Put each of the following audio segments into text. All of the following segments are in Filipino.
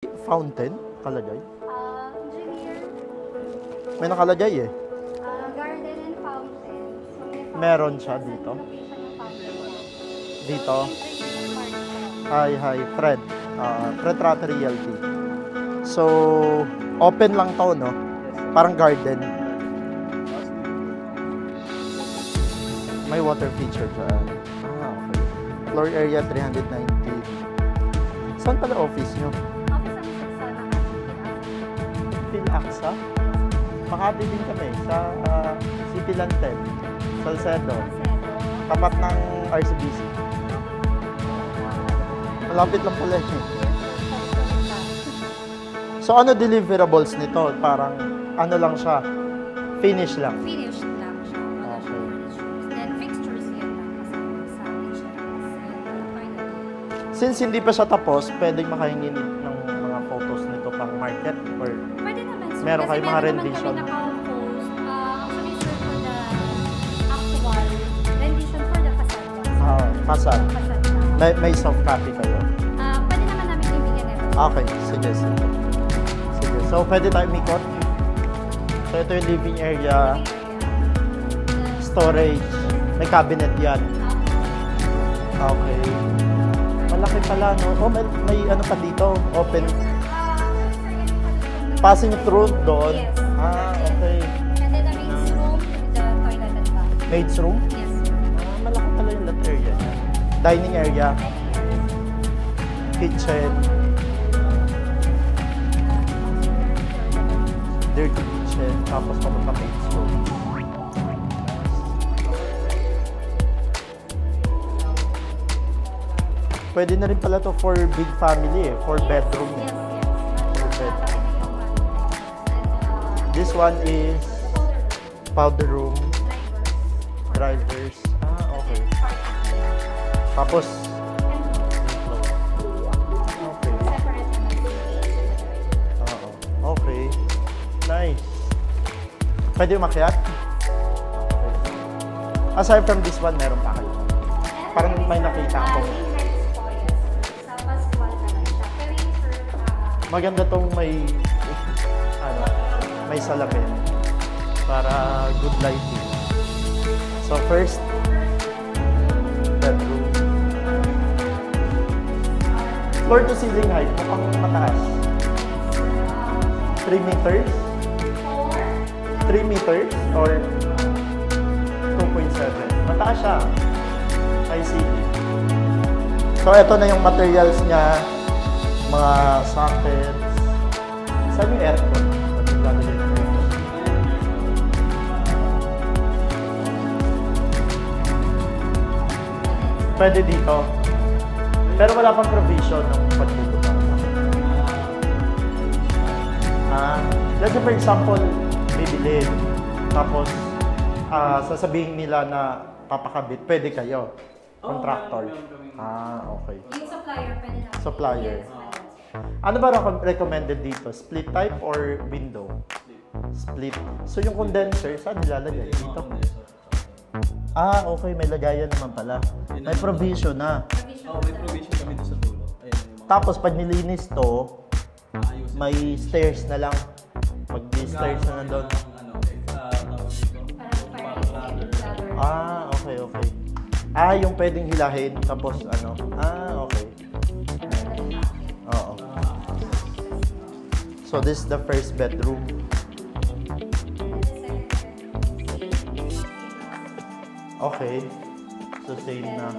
Fountain? Kalagay? Engineer. May nakalagay eh. Garden and fountain. So, Meron siya dito. Dito. Hi, Fred. Fred Rata Realty. So, open lang to, no? Parang garden. May water feature dyan. Okay. Floor area 390. Saan pala office nyo? Phil-Aqsa? Makati din kami sa City Lanten, Salcedo. Tapat ng RCBC. Malapit lang pala eh. So ano deliverables nito? Parang ano lang siya? Finish lang. Finished lang siya. Wala siyang furnitures. Then fixtures yan lang sa Since hindi pa siya tapos, pwedeng makahingi ng mga photos nito pang market or pwede naman. So, meron kayo mga rendition. Kasi meron naman kami naka-post. Actually, sir, for the actual rendition for the facade. Facade. Facade lang. May soft copy kayo. Pwede naman namin ibigyan nito. Okay, sige. So, pwede tayo mikot. So, ito yung living area, storage, may cabinet yan. Okay. Malaki pala, no? Oh, may ano pa dito, open. Passing through doon. Yes. Okay. And then the maid's room, the toilet and bath. Maid's room? Yes, sir. Malaki pala yung lot area niya. Dining area, kitchen, dirty kitchen, tapos papunta maid's room. Pwede na rin pala to for big family eh, for bedroom. Yes. For bedroom. This one is powder room, drivers. Okay. Tapos, okay. Okay. Nice. Pwede umakyat? Okay. Aside from this one, meron pa kayo. Parang may nakita ako. Maganda tong may salamin para good lighting. So first, bedroom. Floor to ceiling height, mukhang mataas. 3 meters? 3 meters or 2.7? Mataas siya. High ceiling. So ito na yung materials niya. Mga sockets. Saan yung aircon? Pwede dito. Pero wala pang provision ng pagbubutan. Let's say for example, bibili. Tapos, sasabihin nila na papakabit. Pwede kayo. Contractor. Okay. Yung supplier, pwede na. Supplier. Ano ba recommended dito? Split type or window? Split. So yung condenser, saan nilalagay? Dito? Okay. May lagayan naman pala. May provision na. May provision kami doon sa dulo. Tapos pag nilinis to, may stairs na lang. Pag stairs na doon. Okay. Yung pwedeng hilahin. Tapos okay. Oo. So this is the first bedroom. Okay. So same na.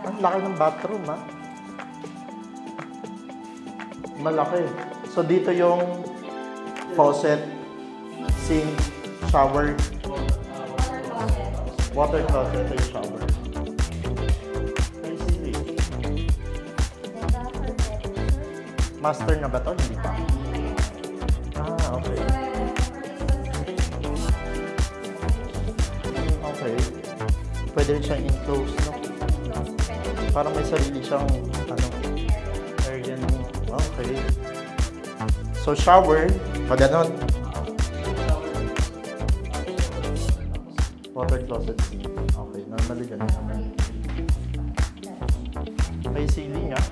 Ang laki ng bathroom, ha? Malaki. So dito yung faucet, sink, shower, water closet, ito yung shower. Master na ba ito? Hindi pa. Okay. Okay. Pwede rin siyang enclosed, no? Parang may sarili siyang, area nyo. Okay. So, shower. Pag ganon. Water closet. Okay. Normally ganun naman. May ceiling ah.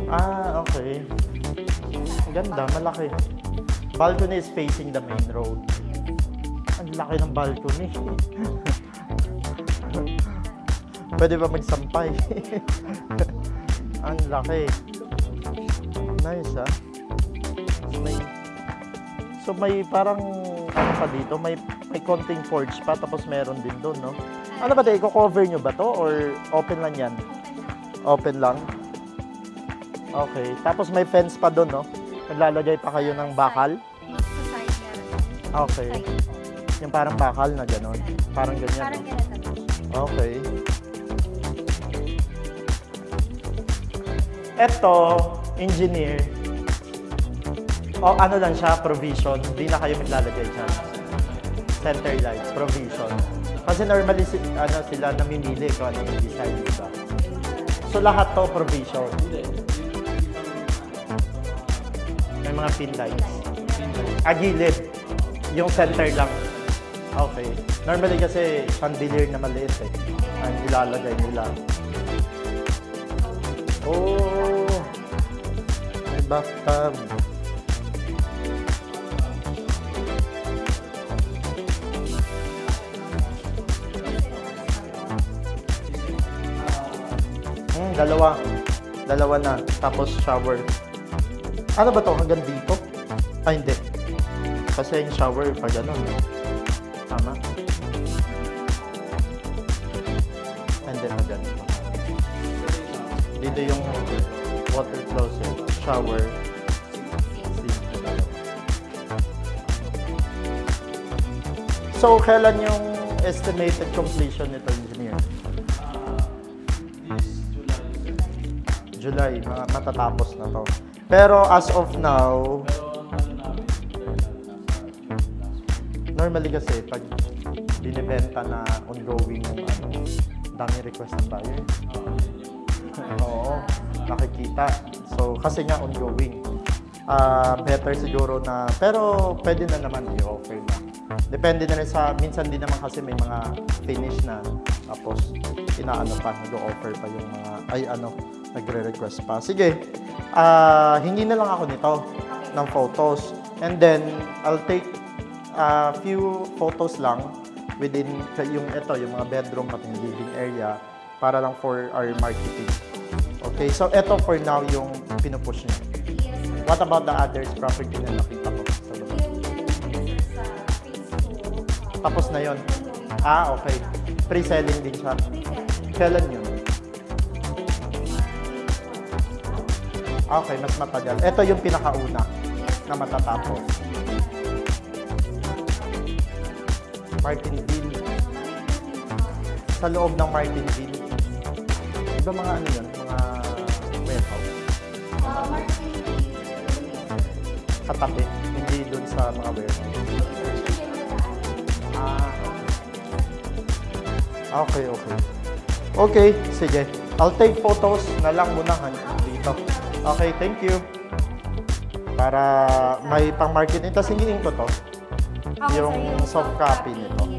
Ah, okay. Ang ganda, malaki. Balcony is facing the main road. Ang laki ng balcony. Pwede ba magsampay? Ang laki. Nice ah. May parang ano pa dito, may konting porch pa tapos meron din doon, no? Ano ba 'to? I-cover nyo ba 'to or open lang 'yan? Open lang. Okay. Tapos may fence pa doon, no? Naglalagay pa kayo ng bakal? Sa side meron. Okay. Yung parang bakal na gano'n. Parang ganyan. Parang No? ganito. Okay. Eto, engineer. O ano lang siya, provision. Hindi na kayo maglalagay dyan. Center light, provision. Kasi normally sila namimili kung ano yung design, diba? So lahat to provision. May mga pin lights. Agilid. Yung center lang. Okay. Normally kasi chandelier na maliit eh. Ang ilalagay nila. Oh! May bathtub. Dalawa. Dalawa na. Tapos shower. Ano ba to? Hanggang dito? Ay, hindi. Kasi yung shower pa ganun. Tama? And then ganito. Dito yung water closet, shower, sink. So, kailan yung estimated completion nito, engineer? July, matatapos na to. Pero as of now, normally kasi pag binibenta na ongoing yung ano, dami request ng buyer. Oo, nakikita. So, kasi nga ongoing. Better siguro na, pero pwede na naman i-offer na. Depende na rin sa, minsan din naman kasi may mga finish na, tapos inaano pa, nag-offer pa yung mga, nagre-request pa. Sige, hingi na lang ako nito ng photos. And then, I'll take a few photos lang within yung mga bedroom at yung living area para lang for our marketing. Okay, so ito for now yung pinupush niyo. What about the others property na nakita ko sa loob? Tapos na yun? Ah, okay. Pre-selling din siya. Kailan yun? Okay, mas matagal. Ito yung pinakauna na matatapos. Martinville. Sa loob ng Martinville. Iba mga ano yun? Mga warehouse. Katabi. Hindi dun sa mga warehouse. Okay, okay. Okay, sige. I'll take photos na lang muna dito. Okay, thank you. Para may pang-marketing. Tapos hingiin ko to. Yung soft copy nito.